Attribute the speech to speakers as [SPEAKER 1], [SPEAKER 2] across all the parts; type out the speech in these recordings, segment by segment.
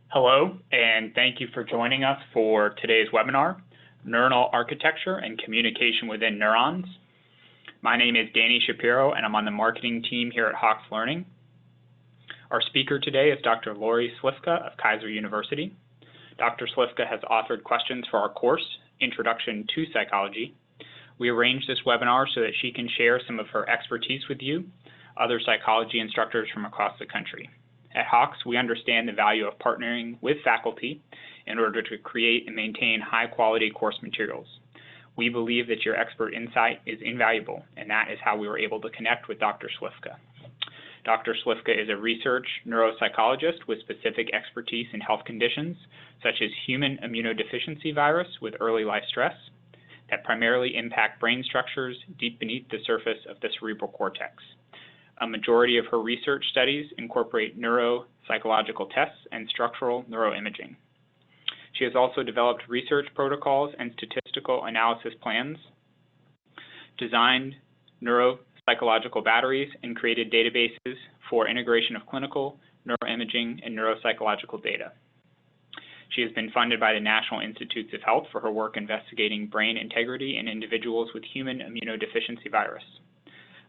[SPEAKER 1] Hello, and thank you for joining us for today's webinar, Neuronal Architecture and Communication within Neurons. My name is Danny Shapiro, and I'm on the marketing team here at Hawks Learning. Our speaker today is Dr. Laurie Slifka of Keiser University. Dr. Slifka has authored questions for our course, Introduction to Psychology. We arranged this webinar so that she can share some of her expertise with you, other psychology instructors from across the country. At Hawks, we understand the value of partnering with faculty in order to create and maintain high-quality course materials. We believe that your expert insight is invaluable, and that is how we were able to connect with Dr. Slifka. Dr. Slifka is a research neuropsychologist with specific expertise in health conditions, such as human immunodeficiency virus with early life stress, that primarily impact brain structures deep beneath the surface of the cerebral cortex. A majority of her research studies incorporate neuropsychological tests and structural neuroimaging. She has also developed research protocols and statistical analysis plans, designed neuropsychological batteries, and created databases for integration of clinical, neuroimaging, and neuropsychological data. She has been funded by the National Institutes of Health for her work investigating brain integrity in individuals with human immunodeficiency virus.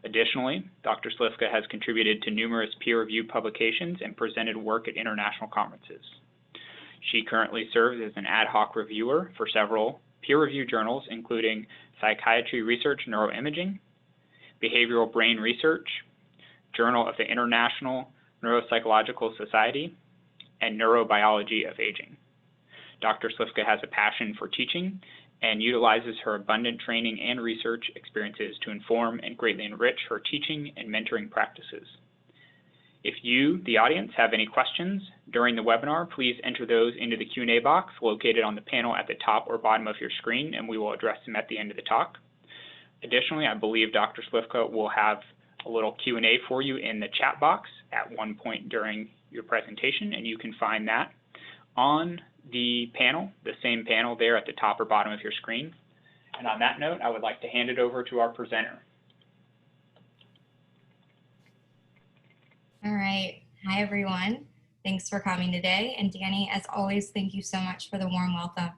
[SPEAKER 1] Additionally, Dr. Slifka has contributed to numerous peer-reviewed publications and presented work at international conferences. She currently serves as an ad hoc reviewer for several peer-reviewed journals, including Psychiatry Research Neuroimaging, Behavioral Brain Research, Journal of the International Neuropsychological Society, and Neurobiology of Aging. Dr. Slifka has a passion for teaching and utilizes her abundant training and research experiences to inform and greatly enrich her teaching and mentoring practices. If you, the audience, have any questions during the webinar, please enter those into the Q&A box located on the panel at the top or bottom of your screen, and we will address them at the end of the talk. Additionally, I believe Dr. Slifka will have a little Q&A for you in the chat box at one point during your presentation, and you can find that on the panel, the same panel there at the top or bottom of your screen. And on that note, I would like to hand it over to our presenter.
[SPEAKER 2] All right. Hi, everyone. Thanks for coming today. And Danny, as always, thank you so much for the warm welcome.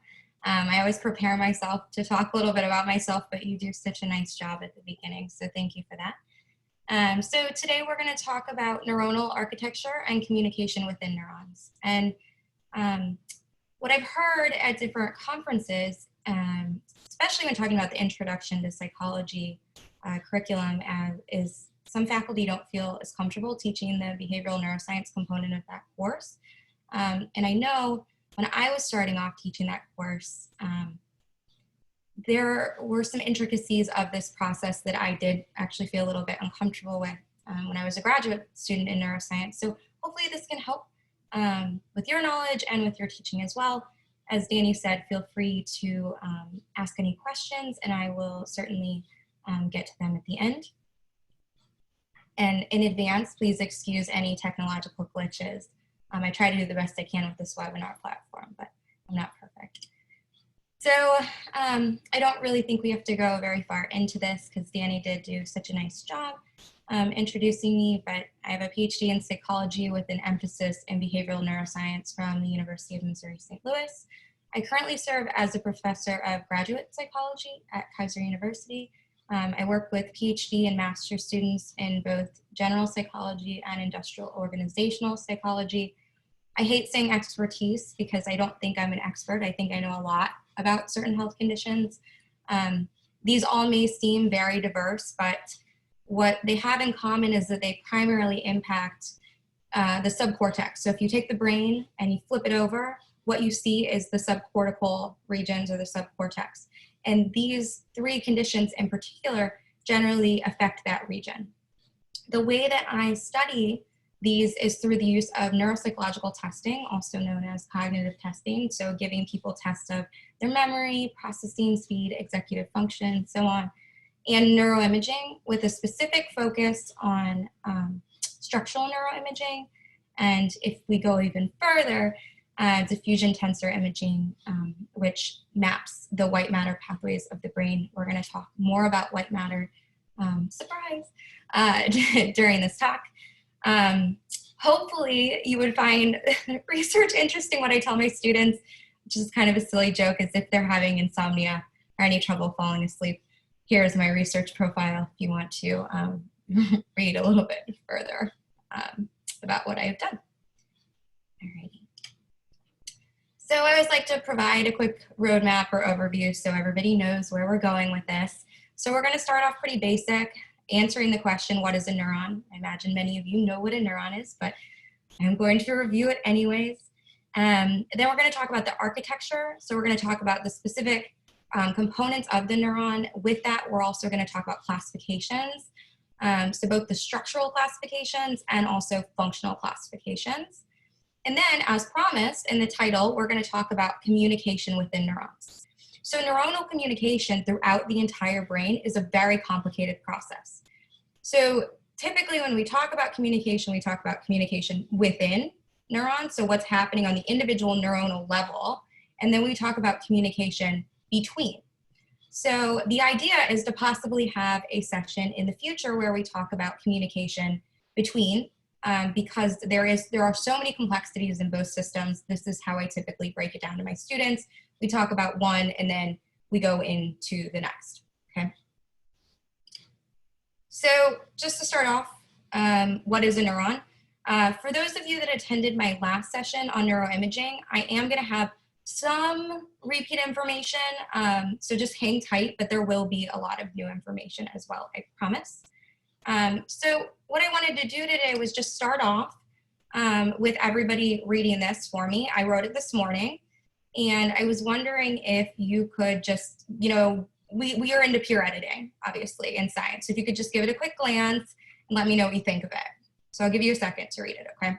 [SPEAKER 2] I always prepare myself to talk a little bit about myself, but you do such a nice job at the beginning, so thank you for that. So today we're going to talk about neuronal architecture and communication within neurons. And what I've heard at different conferences, especially when talking about the introduction to psychology curriculum, is some faculty don't feel as comfortable teaching the behavioral neuroscience component of that course. And I know when I was starting off teaching that course, there were some intricacies of this process that I did actually feel a little bit uncomfortable with when I was a graduate student in neuroscience. So hopefully this can help with your knowledge and with your teaching as well. As Danny said, feel free to ask any questions, and I will certainly get to them at the end. And in advance, please excuse any technological glitches. I try to do the best I can with this webinar platform, but I'm not perfect. So I don't really think we have to go very far into this because Danny did do such a nice job introducing me, but I have a PhD in psychology with an emphasis in behavioral neuroscience from the University of Missouri, St. Louis. I currently serve as a professor of graduate psychology at Keiser University. I work with PhD and master students in both general psychology and industrial organizational psychology. I hate saying expertise because I don't think I'm an expert. I think I know a lot about certain health conditions. These all may seem very diverse, but what they have in common is that they primarily impact the subcortex. So if you take the brain and you flip it over, what you see is the subcortical regions or the subcortex. And these three conditions in particular generally affect that region. The way that I study these is through the use of neuropsychological testing, also known as cognitive testing. So giving people tests of their memory, processing speed, executive function, so on, and neuroimaging with a specific focus on structural neuroimaging. And if we go even further, diffusion tensor imaging, which maps the white matter pathways of the brain. We're going to talk more about white matter, surprise, during this talk. hopefully you would find research interesting. What I tell my students, which is kind of a silly joke, is if they're having insomnia or any trouble falling asleep, here's my research profile if you want to read a little bit further about what I've done. Alrighty. So I always like to provide a quick roadmap or overview so everybody knows where we're going with this. So we're going to start off pretty basic, answering the question, what is a neuron? I imagine many of you know what a neuron is, but I'm going to review it anyways. Then we're going to talk about the architecture. So we're going to talk about the specific components of the neuron. With that, we're also going to talk about classifications. So both the structural classifications and also functional classifications. And then, as promised in the title, we're going to talk about communication within neurons. So neuronal communication throughout the entire brain is a very complicated process. So typically when we talk about communication, we talk about communication within neurons, so what's happening on the individual neuronal level, and then we talk about communication between. So the idea is to possibly have a session in the future where we talk about communication between, because there are so many complexities in both systems. This is how I typically break it down to my students. We talk about one and then we go into the next, okay? So just to start off, what is a neuron? For those of you that attended my last session on neuroimaging, I am gonna have some repeat information, so just hang tight, but there will be a lot of new information as well, I promise. So what I wanted to do today was just start off with everybody reading this for me. I wrote it this morning, and I was wondering if you could just, you know, we are into peer editing, obviously, in science. So if you could just give it a quick glance and let me know what you think of it. So I'll give you a second to read it, okay?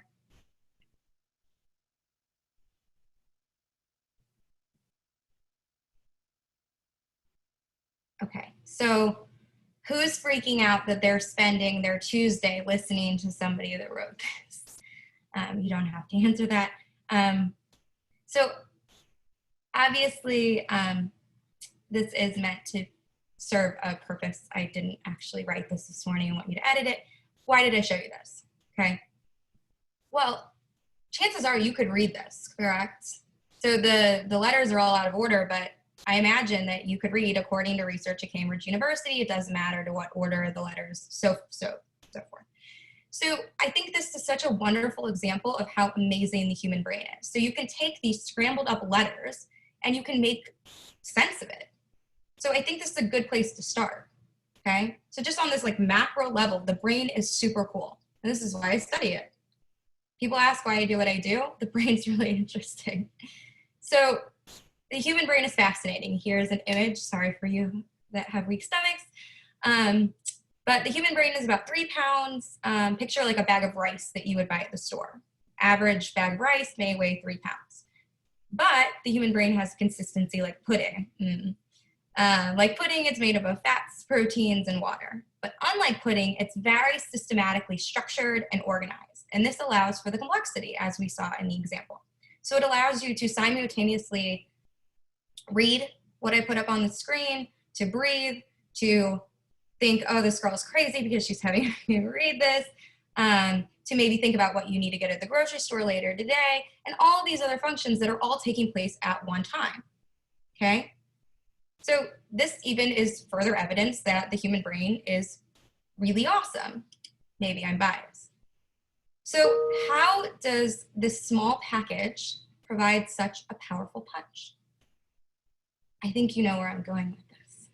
[SPEAKER 2] Okay, so who's freaking out that they're spending their Tuesday listening to somebody that wrote this? You don't have to answer that. So obviously, this is meant to serve a purpose. I didn't actually write this morning. I want you to edit it. Why did I show you this? Okay. Well, chances are you could read this, correct? So the letters are all out of order, but I imagine that you could read according to research at Cambridge University. It doesn't matter to what order the letters, so forth. So I think this is such a wonderful example of how amazing the human brain is. So you can take these scrambled up letters and you can make sense of it. So I think this is a good place to start, okay? So just on this like macro level, the brain is super cool. And this is why I study it. People ask why I do what I do. The brain's really interesting. So the human brain is fascinating. Here's an image, sorry for you that have weak stomachs. But the human brain is about 3 pounds. Picture like a bag of rice that you would buy at the store. Average bag of rice may weigh 3 pounds. But the human brain has consistency like pudding. Like pudding, it's made up of fats, proteins, and water. But unlike pudding, it's very systematically structured and organized. And this allows for the complexity, as we saw in the example. So it allows you to simultaneously read what I put up on the screen, to breathe, to think, oh, this girl's crazy because she's having me read this, to maybe think about what you need to get at the grocery store later today, and all these other functions that are all taking place at one time, okay? So this even is further evidence that the human brain is really awesome. Maybe I'm biased. So how does this small package provide such a powerful punch? I think you know where I'm going with this.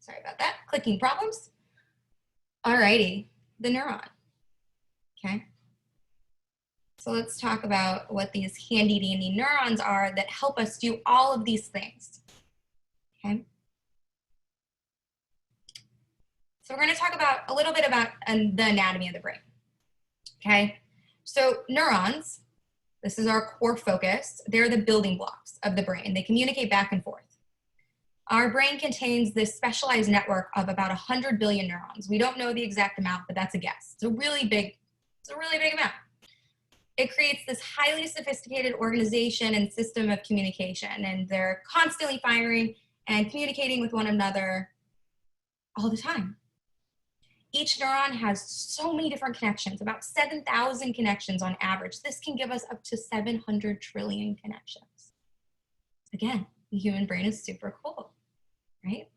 [SPEAKER 2] Sorry about that, clicking problems. Alrighty, the neuron, okay? So let's talk about what these handy dandy neurons are that help us do all of these things, okay? So we're gonna talk about a little bit about the anatomy of the brain, okay? So neurons, this is our core focus. They're the building blocks of the brain. They communicate back and forth. Our brain contains this specialized network of about 100 billion neurons. We don't know the exact amount, but that's a guess. It's a really big amount. It creates this highly sophisticated organization and system of communication, and they're constantly firing and communicating with one another all the time. Each neuron has so many different connections, about 7,000 connections on average. This can give us up to 700 trillion connections. Again, the human brain is super cool, right?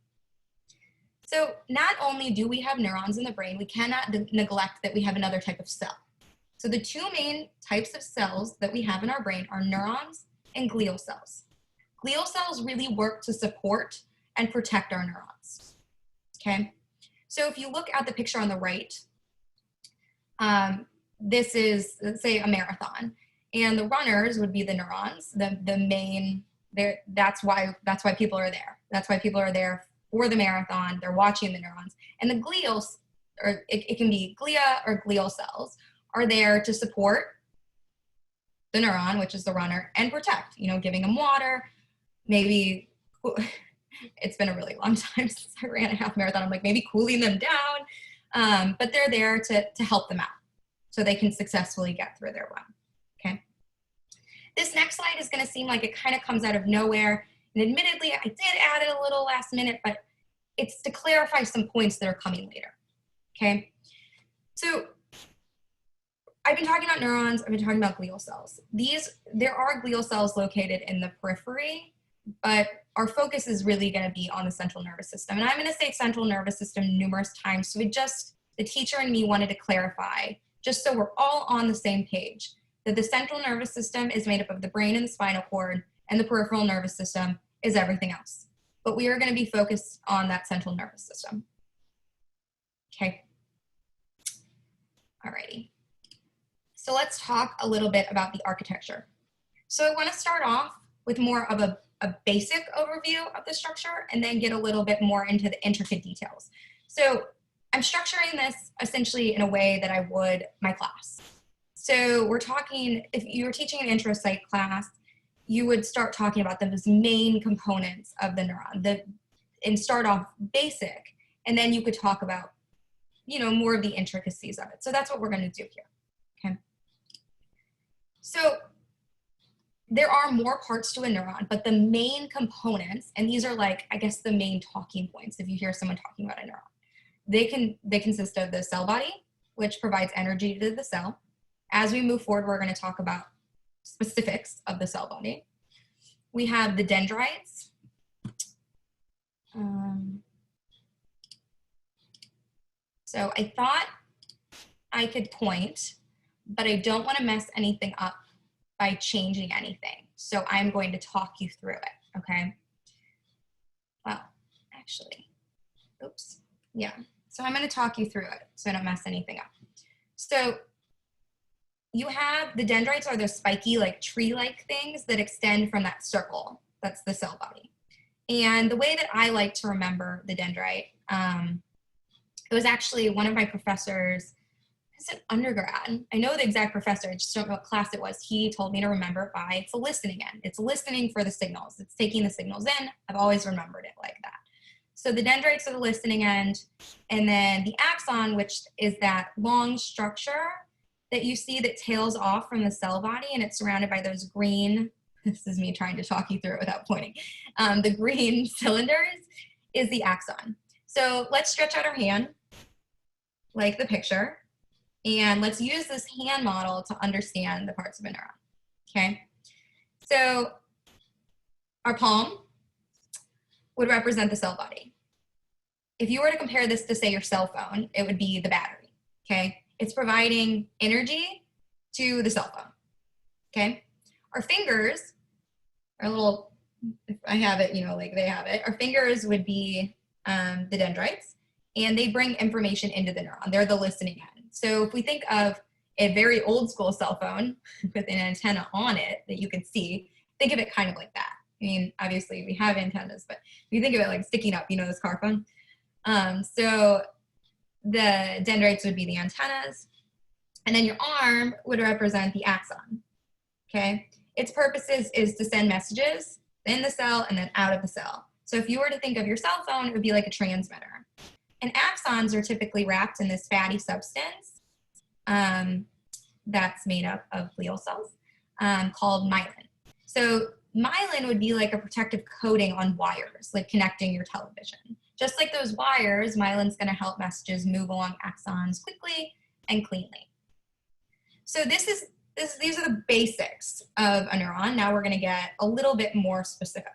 [SPEAKER 2] So not only do we have neurons in the brain, we cannot neglect that we have another type of cell. So the two main types of cells that we have in our brain are neurons and glial cells. Glial cells really work to support and protect our neurons, okay? So if you look at the picture on the right, this is, let's say, a marathon, and the runners would be the neurons, the main, that's why people are there. That's why people are there for the marathon. They're watching the neurons. And the glials, or it can be glia or glial cells, are there to support the neuron, which is the runner, and protect, giving them water, maybe, it's been a really long time since I ran a half marathon. I'm like, maybe cooling them down, but they're there to help them out so they can successfully get through their run, okay? This next slide is gonna seem like it kind of comes out of nowhere. And admittedly, I did add it a little last minute, but it's to clarify some points that are coming later, okay? So I've been talking about neurons, I've been talking about glial cells. There are glial cells located in the periphery, but our focus is really going to be on the central nervous system. And I'm going to say central nervous system numerous times. So the teacher and me wanted to clarify, just so we're all on the same page, that the central nervous system is made up of the brain and the spinal cord, and the peripheral nervous system is everything else. But we are going to be focused on that central nervous system. Okay. Alrighty. So let's talk a little bit about the architecture. So I want to start off with more of a basic overview of the structure and then get a little bit more into the intricate details. So I'm structuring this essentially in a way that I would my class. So we're talking, if you were teaching an intro psych class, you would start talking about those main components of the neuron and start off basic, and then you could talk about, more of the intricacies of it. So that's what we're going to do here, okay? So there are more parts to a neuron, but the main components, and these are like, I guess, the main talking points if you hear someone talking about a neuron. They consist of the cell body, which provides energy to the cell. As we move forward, we're going to talk about specifics of the cell body. We have the dendrites. So I thought I could point, but I don't want to mess anything up by changing anything. So I'm going to talk you through it, okay? Well, actually, oops, yeah. So I'm going to talk you through it so I don't mess anything up. So you have, the dendrites are those spiky, like tree-like things that extend from that circle. That's the cell body. And the way that I like to remember the dendrite, it was actually one of my professors, it's an undergrad. I know the exact professor, I just don't know what class it was. He told me to remember it by, it's a listening end. It's listening for the signals. It's taking the signals in. I've always remembered it like that. So the dendrites are the listening end, and then the axon, which is that long structure that you see that tails off from the cell body, and it's surrounded by those green, this is me trying to talk you through it without pointing, the green cylinders is the axon. So let's stretch out our hand, like the picture, and let's use this hand model to understand the parts of a neuron, okay? So our palm would represent the cell body. If you were to compare this to, say, your cell phone, it would be the battery, okay? It's providing energy to the cell phone, okay? Our fingers, our little, if I have it, like they have it, our fingers would be the dendrites, and they bring information into the neuron. They're the listening end. So if we think of a very old school cell phone with an antenna on it that you can see, think of it kind of like that. I mean, obviously we have antennas, but if you think of it like sticking up, this car phone. So the dendrites would be the antennas, and then your arm would represent the axon, okay? Its purposes is to send messages in the cell and then out of the cell. So if you were to think of your cell phone, it would be like a transmitter. And axons are typically wrapped in this fatty substance that's made up of glial cells called myelin. So myelin would be like a protective coating on wires, like connecting your television. Just like those wires, myelin's going to help messages move along axons quickly and cleanly. So these are the basics of a neuron. Now we're going to get a little bit more specific.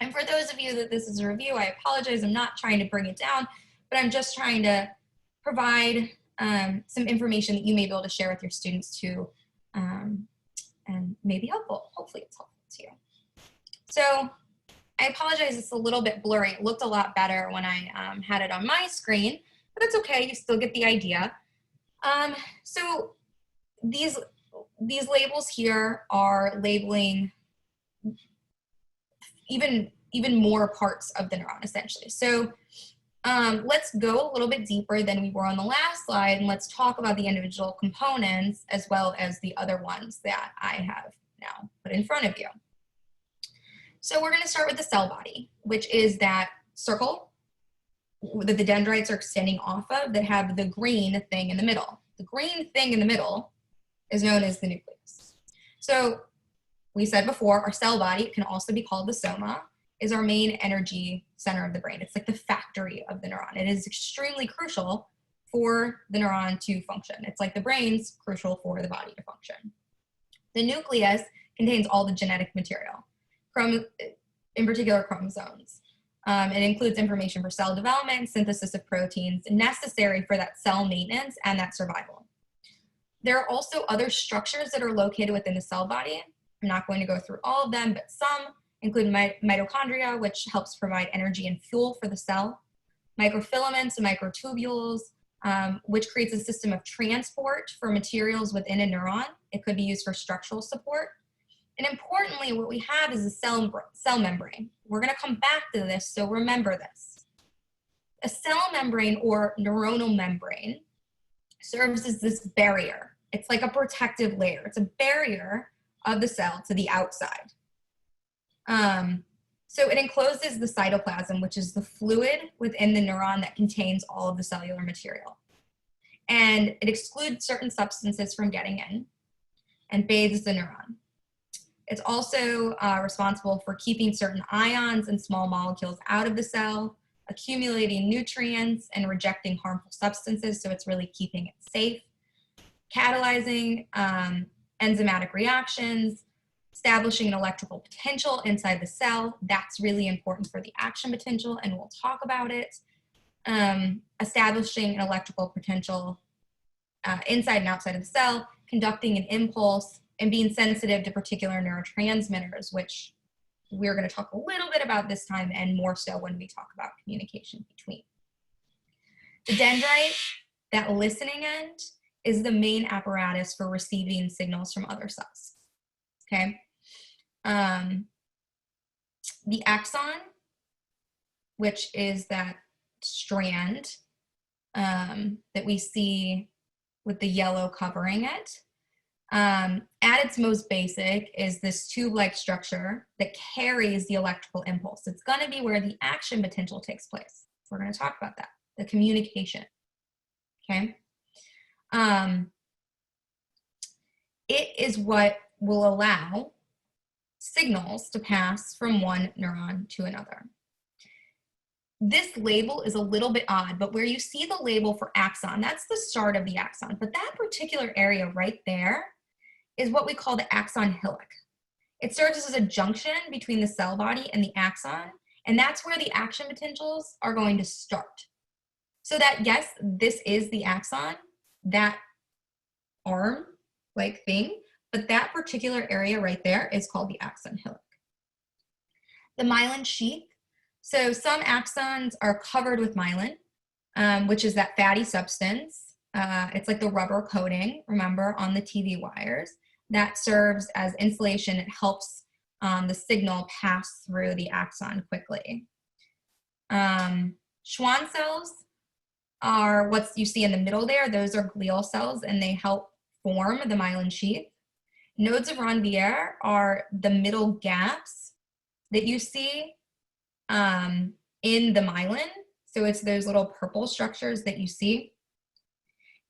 [SPEAKER 2] And for those of you that this is a review, I apologize. I'm not trying to bring it down, but I'm just trying to provide some information that you may be able to share with your students too, and may be helpful. Hopefully it's helpful to you. So I apologize, it's a little bit blurry. It looked a lot better when I had it on my screen, but that's okay, you still get the idea. So these labels here are labeling even more parts of the neuron, essentially. So let's go a little bit deeper than we were on the last slide, and let's talk about the individual components as well as the other ones that I have now put in front of you. So we're going to start with the cell body, which is that circle that the dendrites are extending off of that have the green thing in the middle. The green thing in the middle is known as the nucleus. So we said before, our cell body, it can also be called the soma, is our main energy center of the brain. It's like the factory of the neuron. It is extremely crucial for the neuron to function. It's like the brain's crucial for the body to function. The nucleus contains all the genetic material, in particular chromosomes. It includes information for cell development, synthesis of proteins necessary for that cell maintenance and that survival. There are also other structures that are located within the cell body. I'm not going to go through all of them, but some include mitochondria, which helps provide energy and fuel for the cell, microfilaments and microtubules, which creates a system of transport for materials within a neuron. It could be used for structural support. And importantly, what we have is a cell membrane. We're going to come back to this, so remember this. A cell membrane or neuronal membrane serves as this barrier. It's like a protective layer. It's a barrier of the cell to the outside. So it encloses the cytoplasm, which is the fluid within the neuron that contains all of the cellular material. And it excludes certain substances from getting in and bathes the neuron. It's also responsible for keeping certain ions and small molecules out of the cell, accumulating nutrients and rejecting harmful substances, so it's really keeping it safe, catalyzing enzymatic reactions, establishing an electrical potential inside the cell. That's really important for the action potential, and we'll talk about it. Establishing an electrical potential inside and outside of the cell, conducting an impulse, and being sensitive to particular neurotransmitters, which we're going to talk a little bit about this time, and more so when we talk about communication between. The dendrite, that listening end, is the main apparatus for receiving signals from other cells. Okay. The axon, which is that strand that we see with the yellow covering it, at its most basic is this tube-like structure that carries the electrical impulse. It's going to be where the action potential takes place. We're going to talk about that, the communication. Okay. It is what will allow signals to pass from one neuron to another. This label is a little bit odd, but where you see the label for axon, that's the start of the axon. But that particular area right there is what we call the axon hillock. It serves as a junction between the cell body and the axon, and that's where the action potentials are going to start. So that, yes, this is the axon, that arm-like thing, but that particular area right there is called the axon hillock. The myelin sheath. So some axons are covered with myelin, which is that fatty substance. It's like the rubber coating, remember, on the TV wires. That serves as insulation. It helps the signal pass through the axon quickly. Schwann cells are what you see in the middle there. Those are glial cells, and they help form the myelin sheath. Nodes of Ranvier are the middle gaps that you see in the myelin. So it's those little purple structures that you see.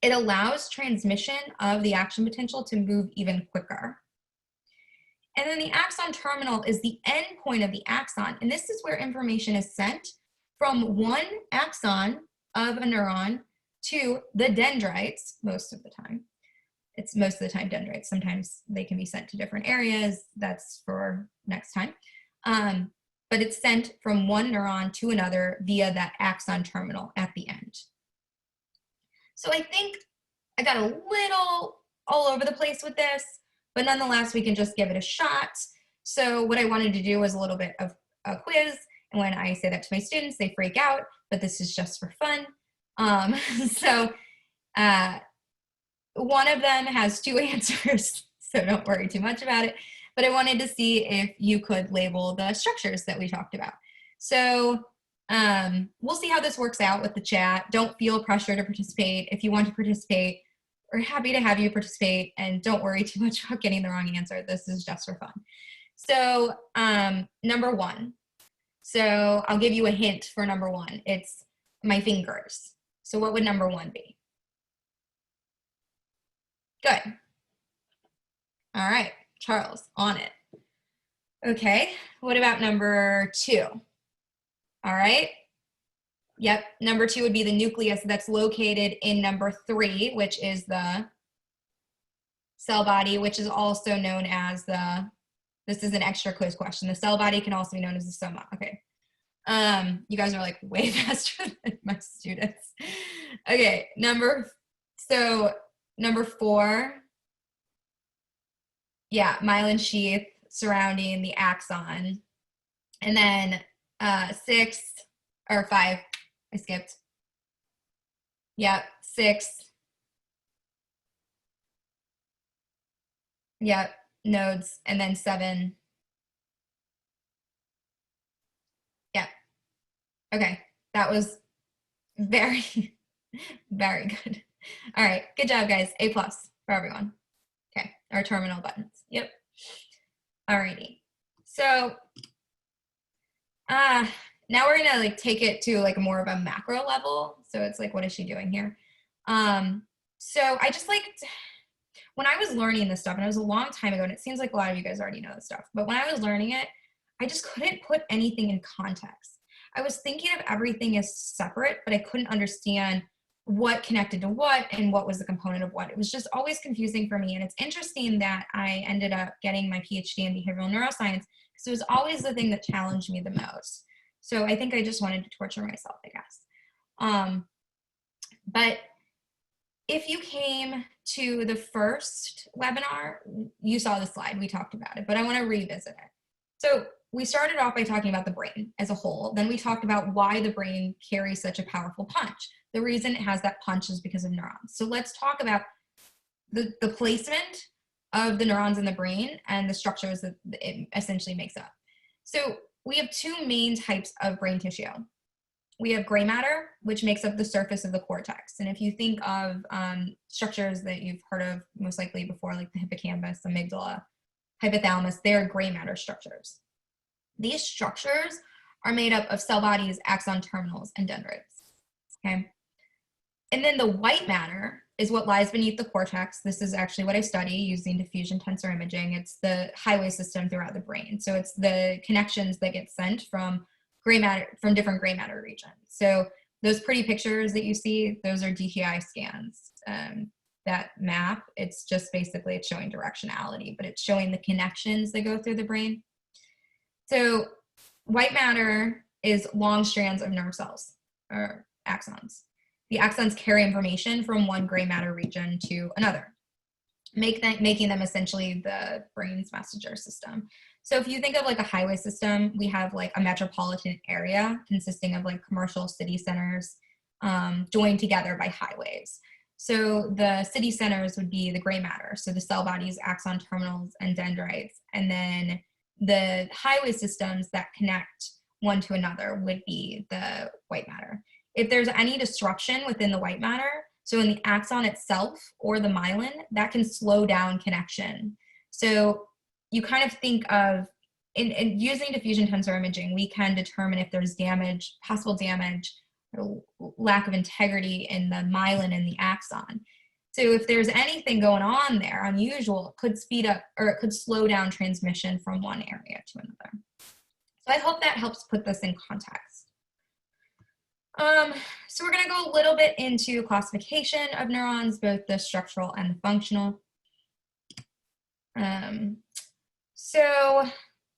[SPEAKER 2] It allows transmission of the action potential to move even quicker. And then the axon terminal is the end point of the axon, and this is where information is sent from one axon of a neuron to the dendrites most of the time. It's most of the time dendrites. Sometimes they can be sent to different areas. That's for next time. But it's sent from one neuron to another via that axon terminal at the end. So I think I got a little all over the place with this, but nonetheless, we can just give it a shot. So what I wanted to do was a little bit of a quiz. And when I say that to my students, they freak out, but this is just for fun. One of them has 2 answers, so don't worry too much about it. But I wanted to see if you could label the structures that we talked about. So we'll see how this works out with the chat. Don't feel pressure to participate. If you want to participate, we're happy to have you participate, and don't worry too much about getting the wrong answer. This is just for fun. So number 1. So I'll give you a hint for number 1. It's my fingers. So what would number 1 be? Good. All right, Charles, on it. Okay, what about number 2? All right. Yep, number 2 would be the nucleus that's located in number 3, which is the cell body, which is also known as the, this is an extra quiz question. The cell body can also be known as the soma. Okay. You guys are like way faster than my students. Okay, number 4. Yeah, myelin sheath surrounding the axon. And then 6 or 5, I skipped. Yep, 6. Yep, nodes, and then 7. Yep. Okay, that was very, very good. All right, good job, guys. A+ for everyone. Okay, our terminal buttons. Yep. All righty. So now we're gonna like take it to like more of a macro level. So it's like, what is she doing here? So I just liked, when I was learning this stuff, and it was a long time ago, and it seems like a lot of you guys already know this stuff, but when I was learning it, I just couldn't put anything in context. I was thinking of everything as separate, but I couldn't understand what connected to what and what was the component of what. It was just always confusing for me. And it's interesting that I ended up getting my PhD in behavioral neuroscience because it was always the thing that challenged me the most. So I think I just wanted to torture myself, I guess. But if you came to the first webinar, you saw the slide, we talked about it, but I want to revisit it. So we started off by talking about the brain as a whole. Then we talked about why the brain carries such a powerful punch. The reason it has that punch is because of neurons. So let's talk about the placement of the neurons in the brain and the structures that it essentially makes up. So we have 2 main types of brain tissue. We have gray matter, which makes up the surface of the cortex. And if you think of structures that you've heard of most likely before, like the hippocampus, amygdala, hypothalamus, they're gray matter structures. These structures are made up of cell bodies, axon terminals, and dendrites. Okay. And then the white matter is what lies beneath the cortex. This is actually what I study using diffusion tensor imaging. It's the highway system throughout the brain. So it's the connections that get sent from gray matter, from different gray matter regions. So those pretty pictures that you see, those are DTI scans. That map, it's just basically, it's showing directionality, but it's showing the connections that go through the brain. So white matter is long strands of nerve cells, or axons. The axons carry information from one gray matter region to another, making them essentially the brain's messenger system. So if you think of like a highway system, we have like a metropolitan area consisting of like commercial city centers joined together by highways. So the city centers would be the gray matter, so the cell bodies, axon terminals, and dendrites. And then the highway systems that connect one to another would be the white matter. If there's any disruption within the white matter, so in the axon itself or the myelin, that can slow down connection. So you kind of think of, in using diffusion tensor imaging, we can determine if there's damage, possible damage, or lack of integrity in the myelin and the axon. So if there's anything going on there unusual, it could speed up or it could slow down transmission from one area to another. So I hope that helps put this in context. So we're going to go a little bit into classification of neurons, both the structural and the functional. So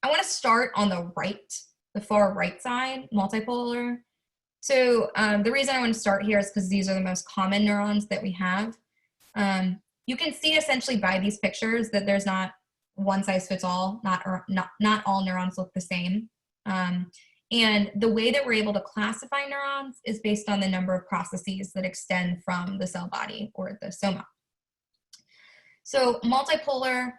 [SPEAKER 2] I want to start on the right, the far right side, multipolar. So the reason I want to start here is because these are the most common neurons that we have. You can see essentially by these pictures that there's not one size fits all, not all neurons look the same. And the way that we're able to classify neurons is based on the number of processes that extend from the cell body or the soma. So multipolar,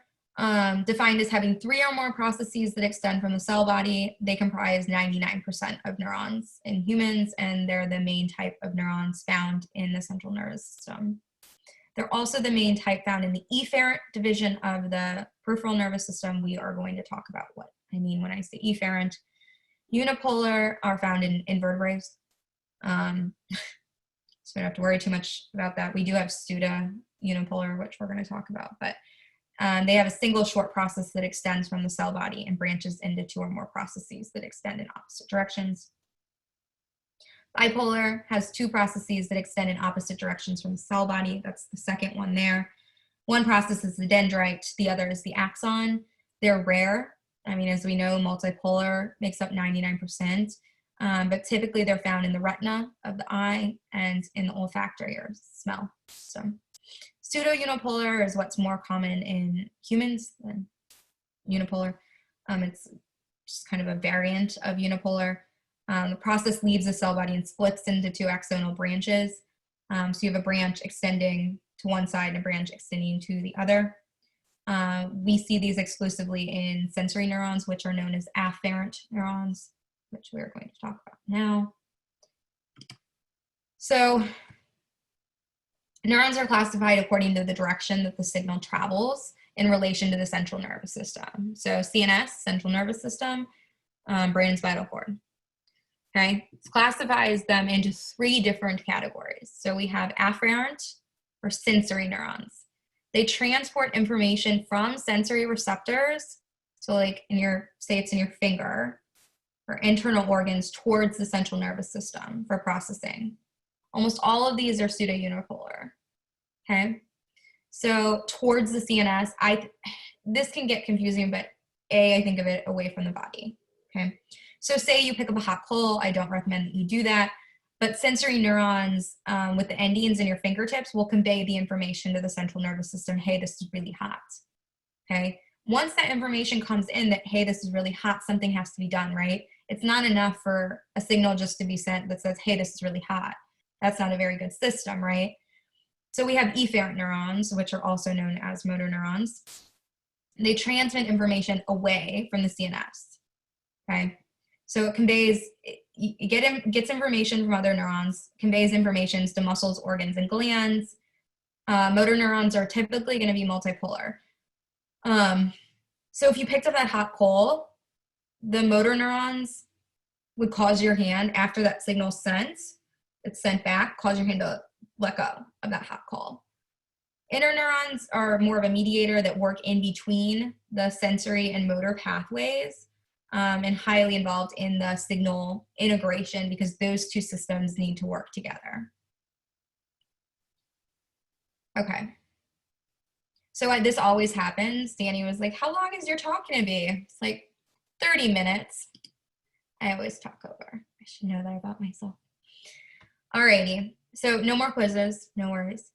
[SPEAKER 2] defined as having 3 or more processes that extend from the cell body. They comprise 99% of neurons in humans, and they're the main type of neurons found in the central nervous system. They're also the main type found in the efferent division of the peripheral nervous system. We are going to talk about what I mean when I say efferent. Unipolar are found in invertebrates. So we don't have to worry too much about that. We do have pseudo-unipolar, which we're going to talk about, but they have a single short process that extends from the cell body and branches into 2 or more processes that extend in opposite directions. Bipolar has 2 processes that extend in opposite directions from the cell body. That's the second one there. One process is the dendrite, the other is the axon. They're rare. I mean, as we know, multipolar makes up 99%, but typically they're found in the retina of the eye and in the olfactory or smell. So pseudo-unipolar is what's more common in humans than unipolar. It's just kind of a variant of unipolar. The process leaves the cell body and splits into 2 axonal branches. So you have a branch extending to one side and a branch extending to the other. We see these exclusively in sensory neurons, which are known as afferent neurons, which we're going to talk about now. So neurons are classified according to the direction that the signal travels in relation to the central nervous system. So CNS, central nervous system, brain and spinal cord. Okay, it classifies them into 3 different categories. So we have afferent or sensory neurons. They transport information from sensory receptors, so like say it's in your finger, or internal organs towards the central nervous system for processing. Almost all of these are pseudo-unipolar, okay? So towards the CNS, this can get confusing, but I think of it away from the body, okay? So say you pick up a hot coal, I don't recommend that you do that, but sensory neurons with the endings in your fingertips will convey the information to the central nervous system, hey, this is really hot, okay? Once that information comes in that, hey, this is really hot, something has to be done, right? It's not enough for a signal just to be sent that says, hey, this is really hot. That's not a very good system, right? So we have efferent neurons, which are also known as motor neurons. They transmit information away from the CNS, okay? So it conveys, gets information from other neurons, conveys information to muscles, organs, and glands. Motor neurons are typically going to be multipolar. So if you picked up that hot coal, the motor neurons would cause your hand, after that signal it's sent back, cause your hand to let go of that hot coal. Interneurons are more of a mediator that work in between the sensory and motor pathways. And highly involved in the signal integration because those 2 systems need to work together. Okay. So this always happens. Danny was like, how long is your talk going to be? It's like 30 minutes. I always talk over. I should know that about myself. Alrighty. So no more quizzes, no worries.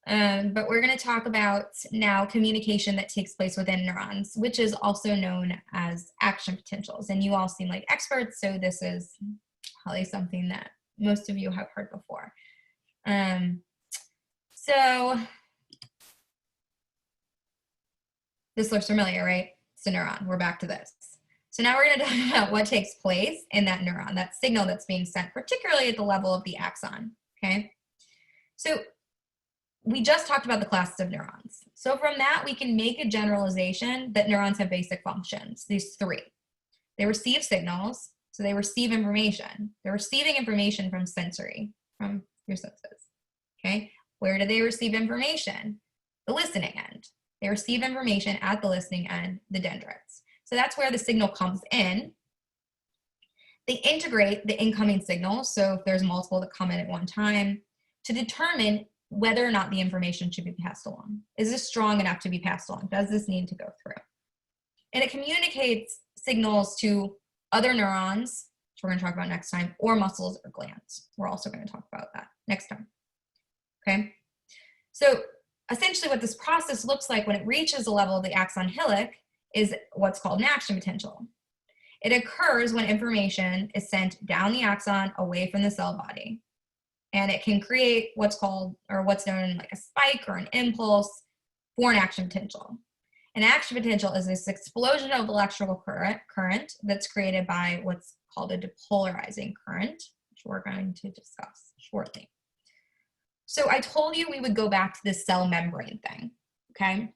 [SPEAKER 2] But we're going to talk about now communication that takes place within neurons, which is also known as action potentials. And you all seem like experts, so this is probably something that most of you have heard before. So this looks familiar, right? It's a neuron. We're back to this. So now we're going to talk about what takes place in that neuron, that signal that's being sent, particularly at the level of the axon, okay? So we just talked about the classes of neurons. So from that, we can make a generalization that neurons have basic functions, these 3. They receive signals, so they receive information. They're receiving information from sensory, from your senses, okay? Where do they receive information? The listening end. They receive information at the listening end, the dendrites. So that's where the signal comes in. They integrate the incoming signals, so if there's multiple that come in at one time, to determine whether or not the information should be passed along. Is this strong enough to be passed along? Does this need to go through? And it communicates signals to other neurons, which we're going to talk about next time, or muscles or glands. We're also going to talk about that next time. Okay? So essentially what this process looks like when it reaches the level of the axon hillock is what's called an action potential. It occurs when information is sent down the axon away from the cell body. And it can create what's called, or what's known like a spike or an impulse for an action potential. An action potential is this explosion of electrical current that's created by what's called a depolarizing current, which we're going to discuss shortly. So I told you we would go back to this cell membrane thing, okay?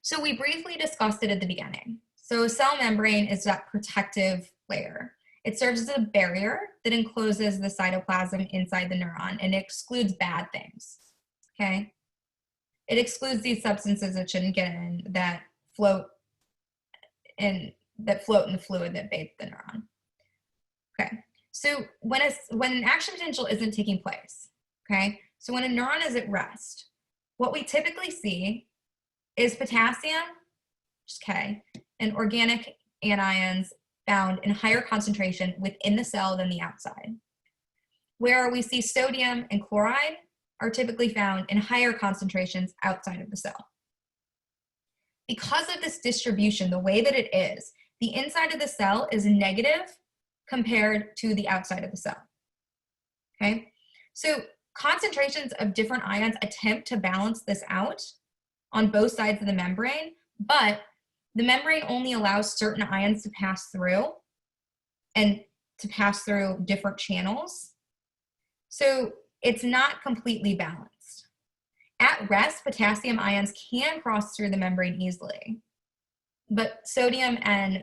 [SPEAKER 2] So we briefly discussed it at the beginning. So a cell membrane is that protective layer. It serves as a barrier that encloses the cytoplasm inside the neuron and excludes bad things, okay? It excludes these substances that shouldn't get in, that float in the fluid that bathes the neuron. Okay, so when an action potential isn't taking place, okay, so when a neuron is at rest, what we typically see is potassium, which is K, and organic anions found in higher concentration within the cell than the outside. Where we see sodium and chloride are typically found in higher concentrations outside of the cell. Because of this distribution, the way that it is, the inside of the cell is negative compared to the outside of the cell, okay? So concentrations of different ions attempt to balance this out on both sides of the membrane, but the membrane only allows certain ions to pass through and to pass through different channels. So it's not completely balanced. At rest, potassium ions can cross through the membrane easily, but sodium and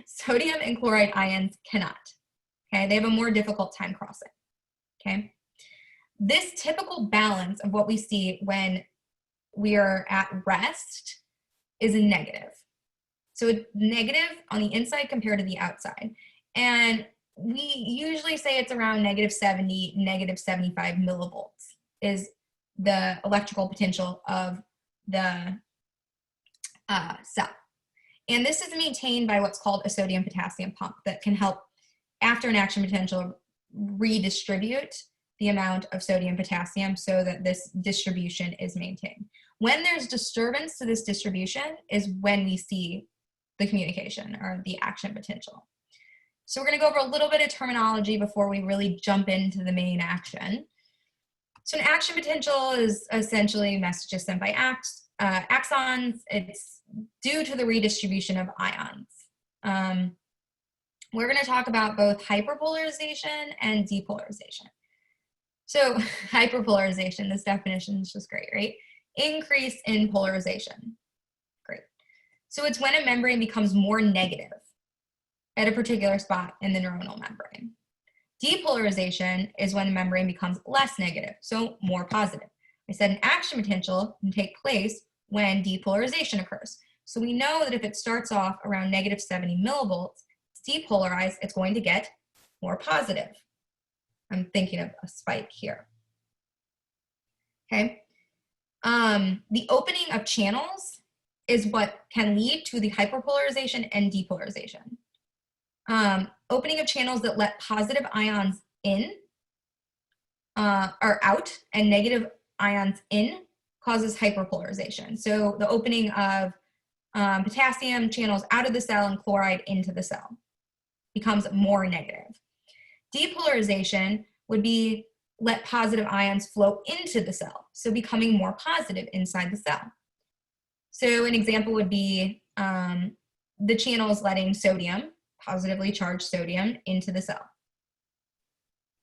[SPEAKER 2] sodium and chloride ions cannot. Okay, they have a more difficult time crossing. Okay, this typical balance of what we see when we are at rest is a negative. So it's negative on the inside compared to the outside. And we usually say it's around -70, -75 millivolts is the electrical potential of the cell. And this is maintained by what's called a sodium-potassium pump that can help, after an action potential, redistribute the amount of sodium-potassium so that this distribution is maintained. When there's disturbance to this distribution is when we see the communication or the action potential. So we're going to go over a little bit of terminology before we really jump into the main action. So an action potential is essentially messages sent by axons. It's due to the redistribution of ions. We're going to talk about both hyperpolarization and depolarization. So hyperpolarization, this definition is just great, right? Increase in polarization. Great. So it's when a membrane becomes more negative at a particular spot in the neuronal membrane. Depolarization is when the membrane becomes less negative, so more positive. I said an action potential can take place when depolarization occurs. So we know that if it starts off around -70 millivolts, it's depolarized, it's going to get more positive. I'm thinking of a spike here. Okay. The opening of channels is what can lead to the hyperpolarization and depolarization. Opening of channels that let positive ions in or out and negative ions in causes hyperpolarization. So the opening of potassium channels out of the cell and chloride into the cell becomes more negative. Depolarization would be let positive ions flow into the cell, so becoming more positive inside the cell. So an example would be the channels letting sodium, positively charged sodium, into the cell.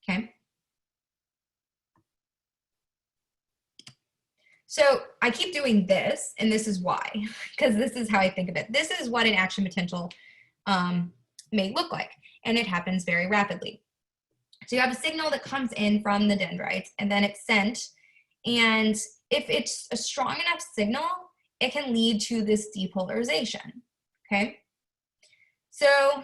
[SPEAKER 2] Okay. So I keep doing this, and this is why, because this is how I think of it. This is what an action potential may look like, and it happens very rapidly. So you have a signal that comes in from the dendrites, and then it's sent, and if it's a strong enough signal, it can lead to this depolarization, okay? So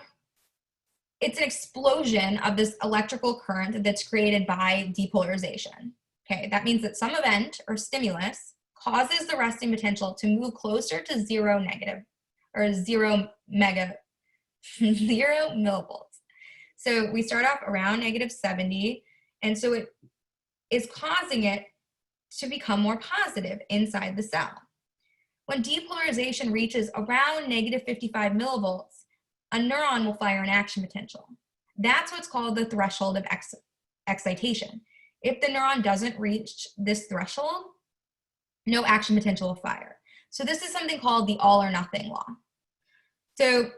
[SPEAKER 2] it's an explosion of this electrical current that's created by depolarization. Okay, that means that some event or stimulus causes the resting potential to move closer to zero millivolts. So we start off around -70, and so it is causing it to become more positive inside the cell. When depolarization reaches around -55 millivolts, a neuron will fire an action potential. That's what's called the threshold of excitation. If the neuron doesn't reach this threshold, no action potential will fire. So this is something called the all or nothing law. So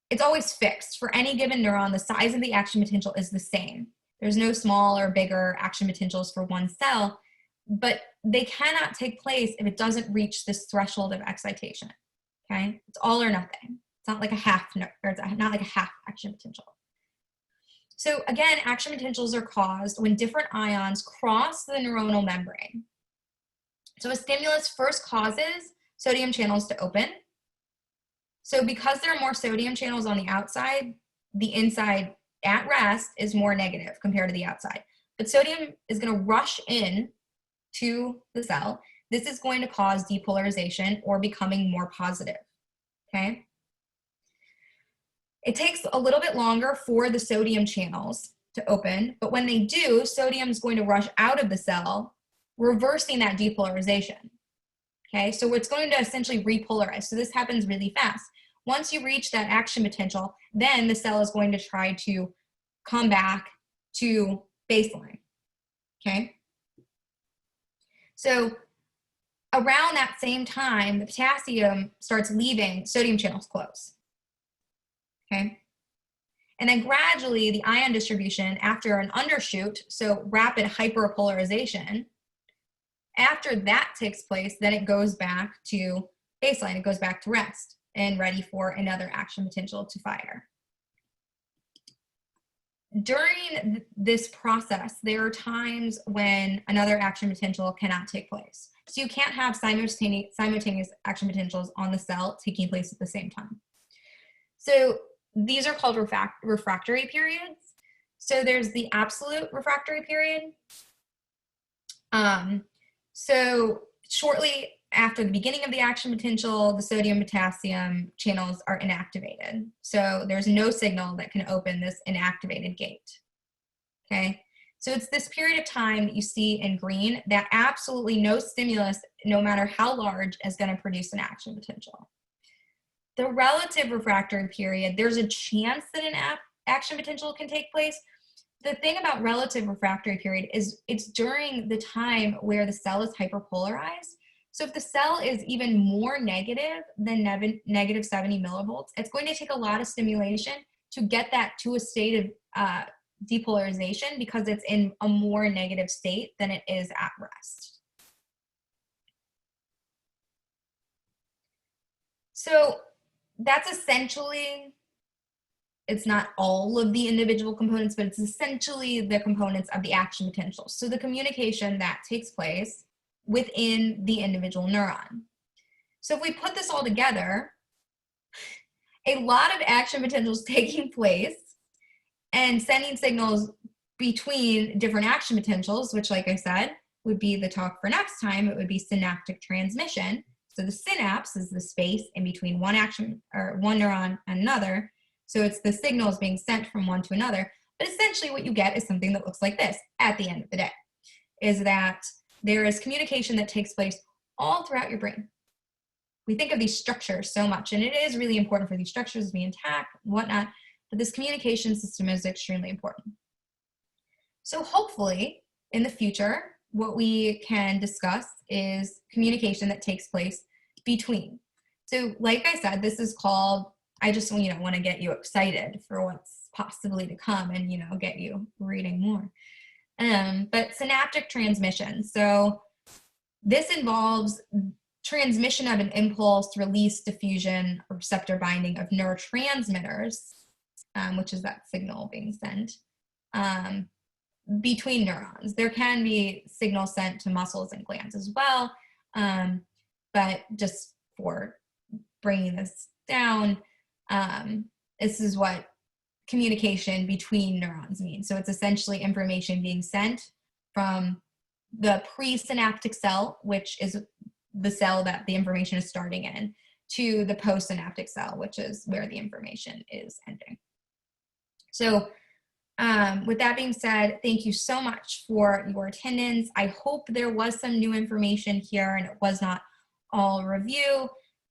[SPEAKER 2] it's always fixed. For any given neuron, the size of the action potential is the same. There's no small or bigger action potentials for one cell, but they cannot take place if it doesn't reach this threshold of excitation. Okay, it's all or nothing. It's not like a half, or it's not like a half action potential. So again, action potentials are caused when different ions cross the neuronal membrane. So a stimulus first causes sodium channels to open. So because there are more sodium channels on the outside, the inside at rest is more negative compared to the outside. But sodium is going to rush in to the cell. This is going to cause depolarization or becoming more positive. Okay? It takes a little bit longer for the sodium channels to open, but when they do, sodium is going to rush out of the cell, reversing that depolarization. Okay, so it's going to essentially repolarize. So this happens really fast. Once you reach that action potential, then the cell is going to try to come back to baseline. Okay, so around that same time, the potassium starts leaving, sodium channels close. Okay, and then gradually the ion distribution after an undershoot, so rapid hyperpolarization, after that takes place, then it goes back to baseline, it goes back to rest and ready for another action potential to fire. During this process, there are times when another action potential cannot take place. So you can't have simultaneous action potentials on the cell taking place at the same time. So these are called refractory periods. So there's the absolute refractory period. So shortly after the beginning of the action potential, the sodium potassium channels are inactivated. So there's no signal that can open this inactivated gate. Okay, so it's this period of time that you see in green that absolutely no stimulus, no matter how large, is going to produce an action potential. The relative refractory period, there's a chance that an action potential can take place. The thing about relative refractory period is it's during the time where the cell is hyperpolarized. So if the cell is even more negative than -70 millivolts, it's going to take a lot of stimulation to get that to a state of depolarization because it's in a more negative state than it is at rest. So that's essentially, it's not all of the individual components, but it's essentially the components of the action potential. So the communication that takes place within the individual neuron. So if we put this all together, a lot of action potentials taking place and sending signals between different action potentials, which, like I said, would be the talk for next time. It would be synaptic transmission. So the synapse is the space in between one neuron and another. So it's the signals being sent from one to another. But essentially what you get is something that looks like this at the end of the day, is that there is communication that takes place all throughout your brain. We think of these structures so much, and it is really important for these structures to be intact and whatnot, but this communication system is extremely important. So hopefully in the future, what we can discuss is communication that takes place between. So like I said, this is called, I just want to get you excited for what's possibly to come and get you reading more. But synaptic transmission. So this involves transmission of an impulse, release, diffusion, or receptor binding of neurotransmitters, which is that signal being sent, between neurons. There can be signals sent to muscles and glands as well, but just for bringing this down, this is what communication between neurons means. So it's essentially information being sent from the presynaptic cell, which is the cell that the information is starting in, to the postsynaptic cell, which is where the information is ending. So with that being said, thank you so much for your attendance. I hope there was some new information here and it was not all review.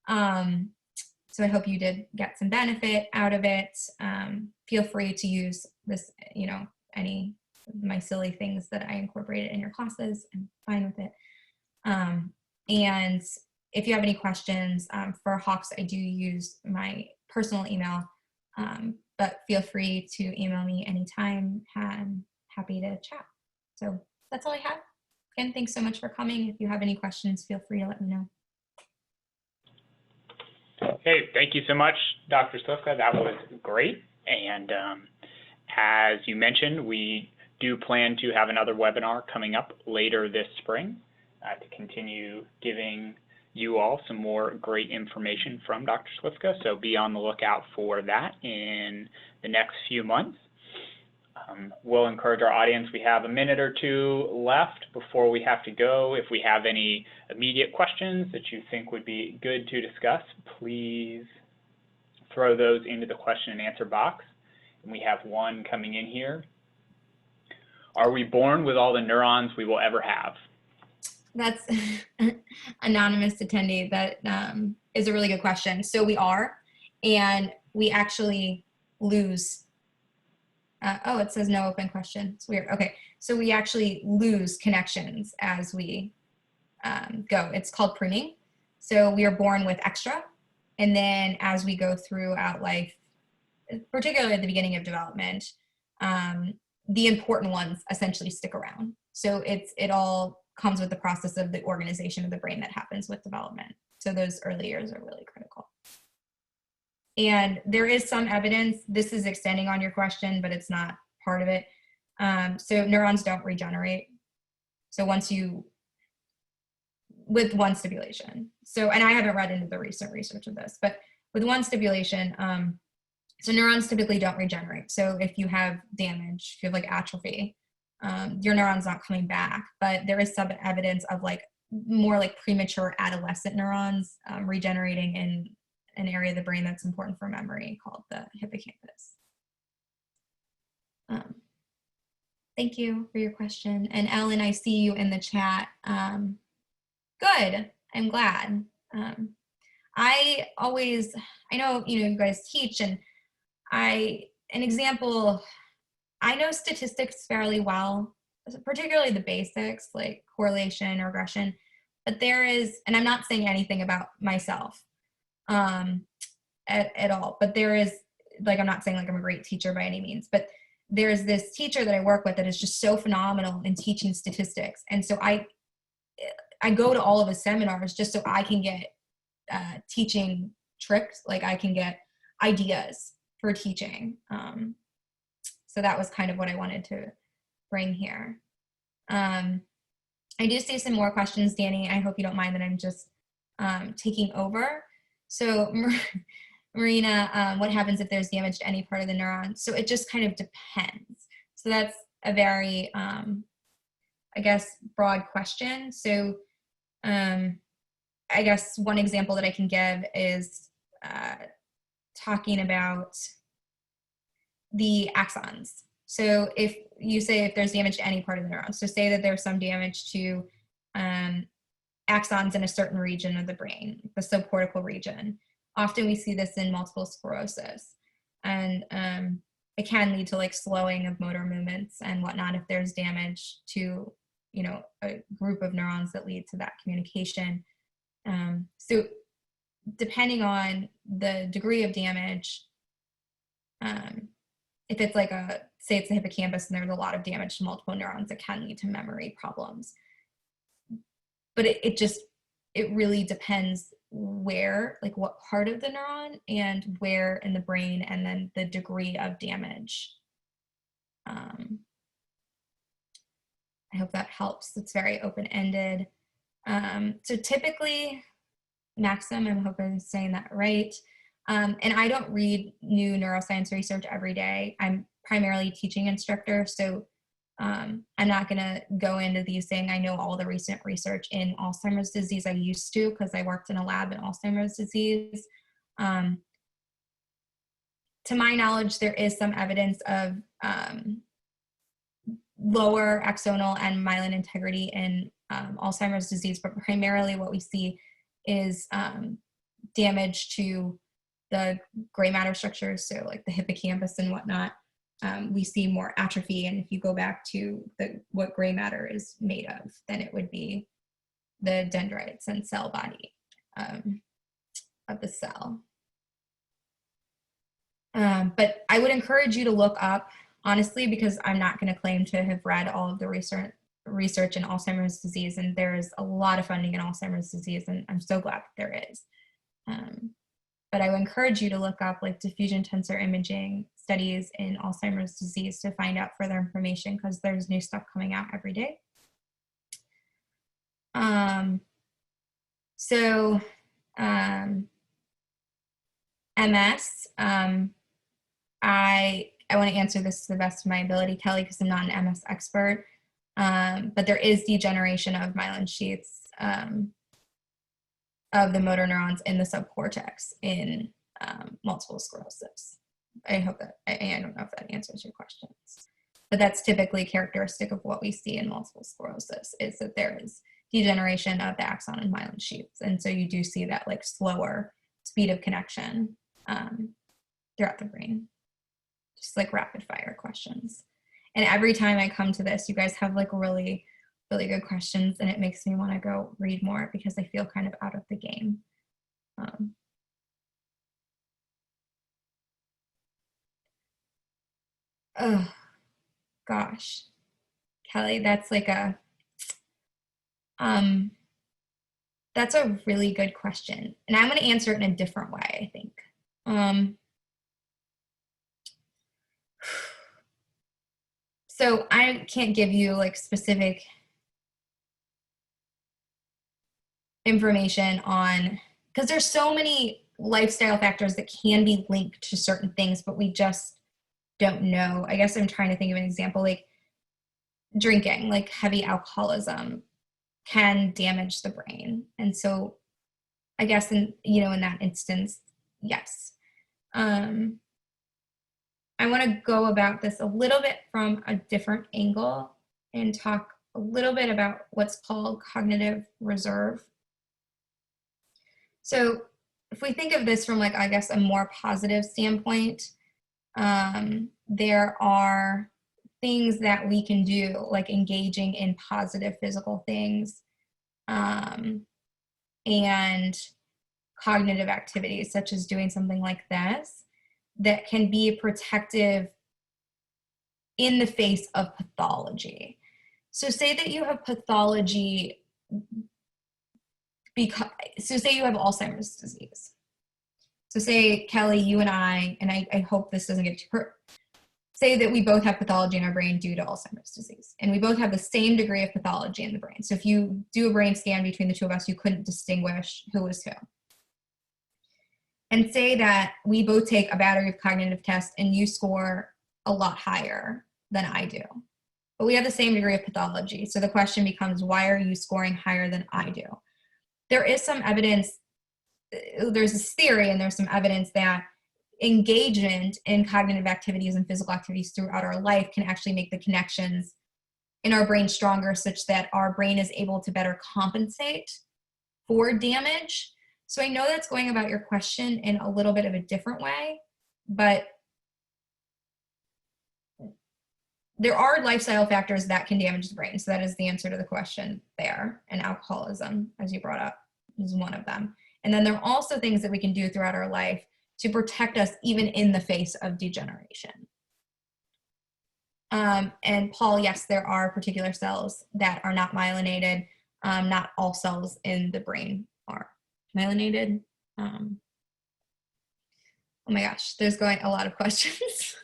[SPEAKER 2] So I hope you did get some benefit out of it. Feel free to use this, any of my silly things that I incorporated in your classes. I'm fine with it. And if you have any questions for Hawks, I do use my personal email, but feel free to email me anytime. I'm happy to chat. So that's all I have. Again, thanks so much for coming. If you have any questions, feel free to let me know.
[SPEAKER 1] Okay, thank you so much, Dr. Slifka. That was great. And as you mentioned, we do plan to have another webinar coming up later this spring to continue giving you all some more great information from Dr. Slifka. So be on the lookout for that in the next few months. We'll encourage our audience. We have a minute or two left before we have to go. If we have any immediate questions that you think would be good to discuss, please throw those into the question and answer box. And we have one coming in here. Are we born with all the neurons we will ever have?
[SPEAKER 2] That's anonymous attendee. That is a really good question. So we are, and we actually lose. Oh, it says no open question. It's weird. Okay, so we actually lose connections as we go. It's called pruning. So we are born with extra, and then as we go throughout life, particularly at the beginning of development, the important ones essentially stick around. So it all comes with the process of the organization of the brain that happens with development. So those early years are really critical. And there is some evidence, this is extending on your question, but it's not part of it. So neurons don't regenerate. So with one stimulation. So, and I haven't read into the recent research of this, but with one stimulation, so neurons typically don't regenerate. So if you have damage, if you have like atrophy, your neuron's not coming back, but there is some evidence of more like premature adolescent neurons regenerating in an area of the brain that's important for memory called the hippocampus. Thank you for your question. And Ellen, I see you in the chat. Good, I'm glad. I know, you guys teach, and an example, I know statistics fairly well, particularly the basics like correlation or regression, but there is, and I'm not saying anything about myself at all, but there is, I'm not saying I'm a great teacher by any means, but there's this teacher that I work with that is just so phenomenal in teaching statistics. And so I go to all of his seminars just so I can get teaching tricks, I can get ideas for teaching. So that was kind of what I wanted to bring here. I do see some more questions, Danny. I hope you don't mind that I'm just taking over. So Marina, what happens if there's damage to any part of the neuron? So it just kind of depends. So that's a very, I guess, broad question. So I guess one example that I can give is talking about the axons. So if there's damage to any part of the neuron, so say that there's some damage to axons in a certain region of the brain, the subcortical region. Often we see this in multiple sclerosis, and it can lead to slowing of motor movements and whatnot if there's damage to, a group of neurons that lead to that communication. So depending on the degree of damage, if it's say it's the hippocampus and there's a lot of damage to multiple neurons, it can lead to memory problems. But it really depends where, what part of the neuron and where in the brain, and then the degree of damage. I hope that helps. It's very open-ended. So typically, Maxim, I hope I'm saying that right, And I don't read new neuroscience research every day. I'm primarily a teaching instructor, so I'm not going to go into these saying I know all the recent research in Alzheimer's disease. I used to because I worked in a lab in Alzheimer's disease. To my knowledge, there is some evidence of lower axonal and myelin integrity in Alzheimer's disease, but primarily what we see is damage to the gray matter structures, so like the hippocampus and whatnot. We see more atrophy, and if you go back to what gray matter is made of, then it would be the dendrites and cell body of the cell. But I would encourage you to look up, honestly, because I'm not going to claim to have read all of the research in Alzheimer's disease, and there's a lot of funding in Alzheimer's disease, and I'm so glad that there is. But I would encourage you to look up like diffusion tensor imaging studies in Alzheimer's disease to find out further information, because there's new stuff coming out every day. MS, I want to answer this to the best of my ability, Kelly, because I'm not an MS expert, but there is degeneration of myelin sheaths of the motor neurons in the subcortex in multiple sclerosis. I hope that, I don't know if that answers your questions, but that's typically characteristic of what we see in multiple sclerosis, is that there is degeneration of the axon and myelin sheaths. And so you do see that like slower speed of connection throughout the brain. Just like rapid fire questions. And every time I come to this, you guys have like really, really good questions, and it makes me want to go read more because I feel kind of out of the game. Oh, gosh. Kelly, that's like that's a really good question. And I'm going to answer it in a different way, I think. So I can't give you like specific information on, because there's so many lifestyle factors that can be linked to certain things, but we just don't know. I guess I'm trying to think of an example, like drinking, like heavy alcoholism can damage the brain. And so I guess in that instance, yes. I want to go about this a little bit from a different angle and talk a little bit about what's called cognitive reserve. So if we think of this from like, I guess, a more positive standpoint, there are things that we can do, like engaging in positive physical things and cognitive activities, such as doing something like this, that can be protective in the face of pathology. So say that you have pathology, so say you have Alzheimer's disease. So say, Kelly, you and I hope this doesn't get too hurt, say that we both have pathology in our brain due to Alzheimer's disease, and we both have the same degree of pathology in the brain. So if you do a brain scan between the two of us, you couldn't distinguish who was who. And say that we both take a battery of cognitive tests and you score a lot higher than I do. But we have the same degree of pathology. So the question becomes, why are you scoring higher than I do? There is some evidence, there's this theory and there's some evidence that engagement in cognitive activities and physical activities throughout our life can actually make the connections in our brain stronger, such that our brain is able to better compensate for damage. So I know that's going about your question in a little bit of a different way, but there are lifestyle factors that can damage the brain. So that is the answer to the question there. And alcoholism, as you brought up, is one of them. And then there are also things that we can do throughout our life to protect us even in the face of degeneration. And Paul, yes, there are particular cells that are not myelinated. Not all cells in the brain are myelinated. Oh my gosh, there's going a lot of questions.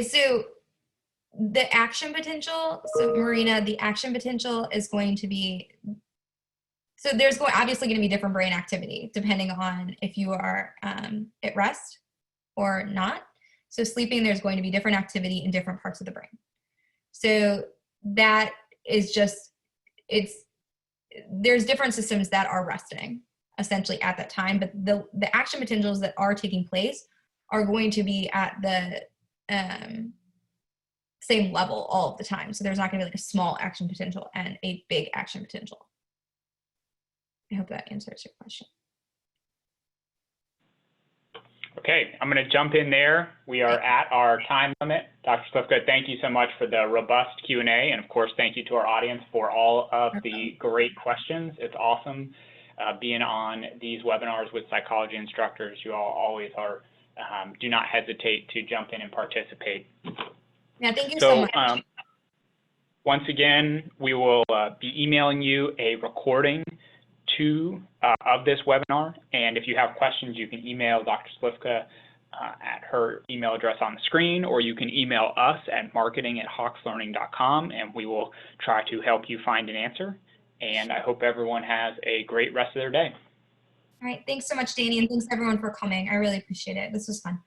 [SPEAKER 2] So the action potential, so Marina, the action potential is going to be, So there's obviously going to be different brain activity depending on if you are at rest or not. So sleeping, there's going to be different activity in different parts of the brain. So that is just, there's different systems that are resting essentially at that time, but the action potentials that are taking place are going to be at the same level all of the time. So there's not going to be like a small action potential and a big action potential. I hope that answers your question.
[SPEAKER 1] Okay, I'm going to jump in there. We are at our time limit. Dr. Slifka, thank you so much for the robust Q&A, and of course, thank you to our audience for all of the great questions. It's awesome being on these webinars with psychology instructors. You all always are. Do not hesitate to jump in and participate.
[SPEAKER 2] Yeah, thank you so much.
[SPEAKER 1] Once again, we will be emailing you a recording of this webinar, and if you have questions, you can email Dr. Slifka at her email address on the screen, or you can email us at marketing@hawkslearning.com, and we will try to help you find an answer. And I hope everyone has a great rest of their day.
[SPEAKER 2] All right, thanks so much, Danny, and thanks everyone for coming. I really appreciate it. This was fun.